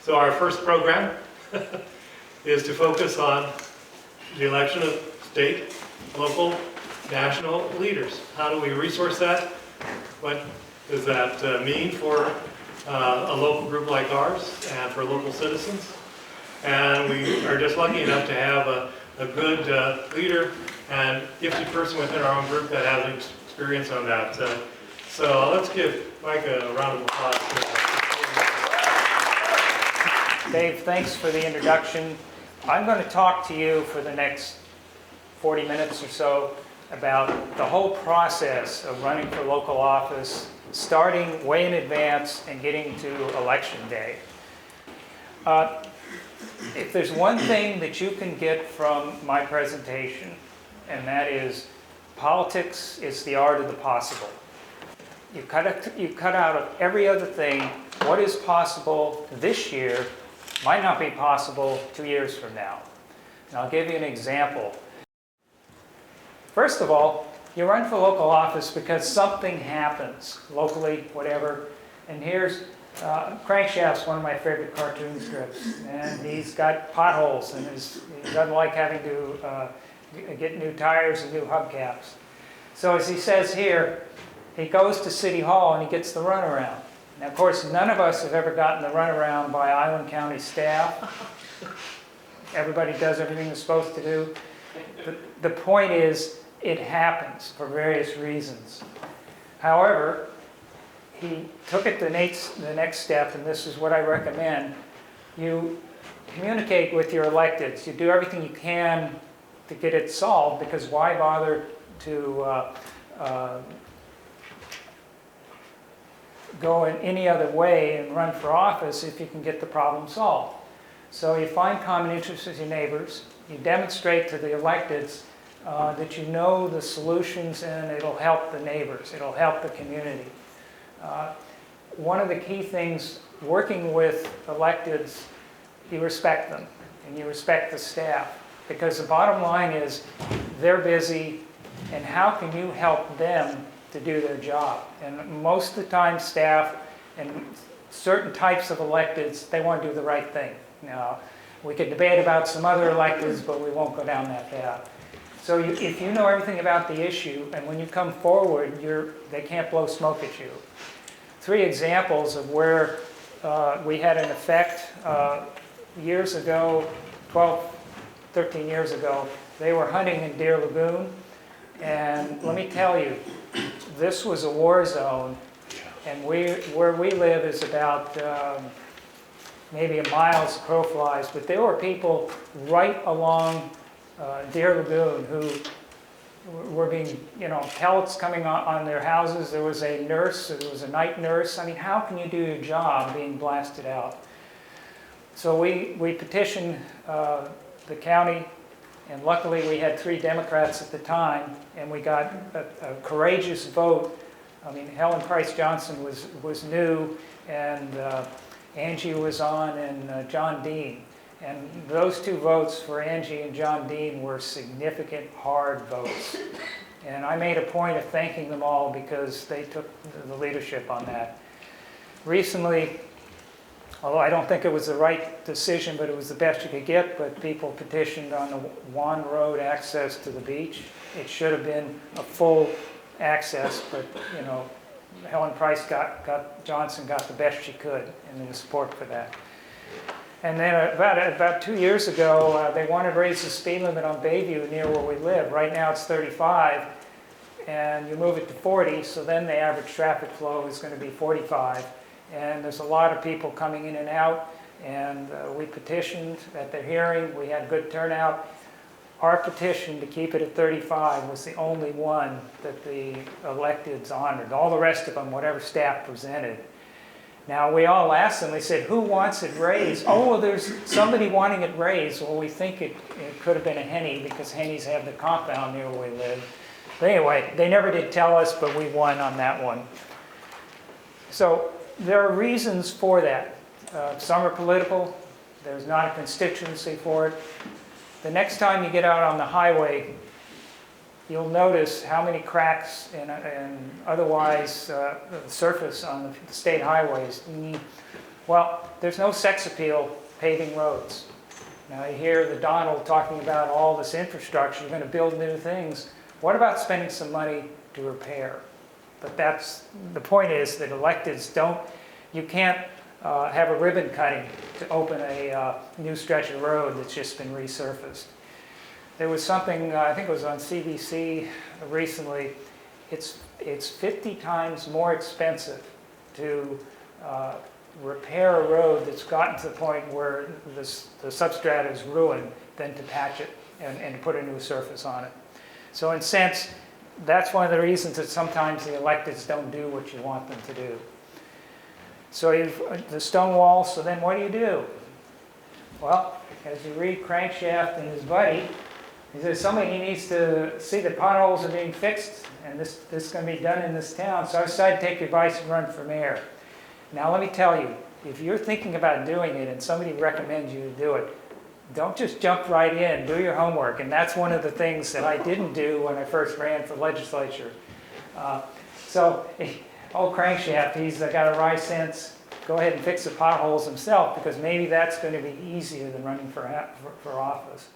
So our first program is to focus on the election of state, local, national leaders. How do we resource that? What does that mean for a local group like ours and for local citizens? And we are just lucky enough to have a good leader and gifted person within our own group that has experience on that. So let's give Mike a round of applause. Dave, thanks for the introduction. I'm going to talk to you for the next 40 minutes or so about the whole process of running for local office, starting way in advance and getting to election day. If there's one thing that you can get from my presentation, and that is politics is the art of the possible. You cut out of every other thing. What is possible this year might not be possible 2 years from now. And I'll give you an example. First of all, you run for local office because something happens, locally, whatever. And here's Crankshaft's one of my favorite cartoon strips. And he's got potholes, and he doesn't like having to get new tires and new hubcaps. So as he says here, he goes to City Hall and he gets the runaround. Now, of course, none of us have ever gotten the runaround by Island County staff. Everybody does everything they're supposed to do. The point is, it happens for various reasons. However, he took it the next step, and this is what I recommend. You communicate with your electeds. You do everything you can to get it solved, because why bother to go in any other way and run for office if you can get the problem solved? So you find common interests with your neighbors. You demonstrate to the electeds that you know the solutions, and it'll help the neighbors. It'll help the community. One of the key things working with electeds, you respect them and you respect the staff, because the bottom line is they're busy, and how can you help them to do their job? And most of the time staff and certain types of electeds, they want to do the right thing. Now, we could debate about some other electeds, but we won't go down that path. So if you know everything about the issue, and when you come forward, they can't blow smoke at you. 3 examples of where we had an effect years ago, 12, 13 years ago. They were hunting in Deer Lagoon, and let me tell you, this was a war zone, and where we live is about maybe a mile's crow flies, but there were people right along Deer Lagoon who were being, pellets coming on their houses. There was a nurse, there was a night nurse. I mean, how can you do your job being blasted out? So we petitioned the county, and luckily we had 3 Democrats at the time, and we got a courageous vote. I mean, Helen Price Johnson was new, and Angie was on, and John Dean. And those 2 votes for Angie and John Dean were significant, hard votes. And I made a point of thanking them all because they took the leadership on that. Recently, although I don't think it was the right decision, but it was the best you could get, but people petitioned on the Juan Road access to the beach. It should have been a full access, but Helen Price Johnson got the best she could, and there was support for that. And then about 2 years ago, they wanted to raise the speed limit on Bayview near where we live. Right now it's 35, and you move it to 40, so then the average traffic flow is going to be 45. And there's a lot of people coming in and out, and we petitioned at the hearing. We had good turnout. Our petition to keep it at 35 was the only one that the electeds honored. All the rest of them, whatever staff presented. Now, we all asked them, they said, who wants it raised? Oh, well, there's somebody wanting it raised. Well, we think it could have been a Henny, because Hennies have the compound near where we live. But anyway, they never did tell us, but we won on that one. So there are reasons for that. Some are political. There's not a constituency for it. The next time you get out on the highway, you'll notice how many cracks and otherwise surface on the state highways. Well, there's no sex appeal paving roads. Now you hear the Donald talking about all this infrastructure, you're going to build new things. What about spending some money to repair? But the point is that electeds you can't have a ribbon cutting to open a new stretch of road that's just been resurfaced. There was something, I think it was on CBC recently, it's 50 times more expensive to repair a road that's gotten to the point where the substrata is ruined than to patch it and put a new surface on it. So in a sense, that's one of the reasons that sometimes the electeds don't do what you want them to do. So you've the stone wall, so then what do? Well, as you read Crankshaft and his buddy, he says somebody needs to see that potholes are being fixed, and this is going to be done in this town, so I decided to take your advice and run for mayor. Now let me tell you, if you're thinking about doing it and somebody recommends you to do it, don't just jump right in, do your homework. And that's one of the things that I didn't do when I first ran for legislature. Old Crankshaft, he's got a wry sense, go ahead and fix the potholes himself, because maybe that's going to be easier than running for office.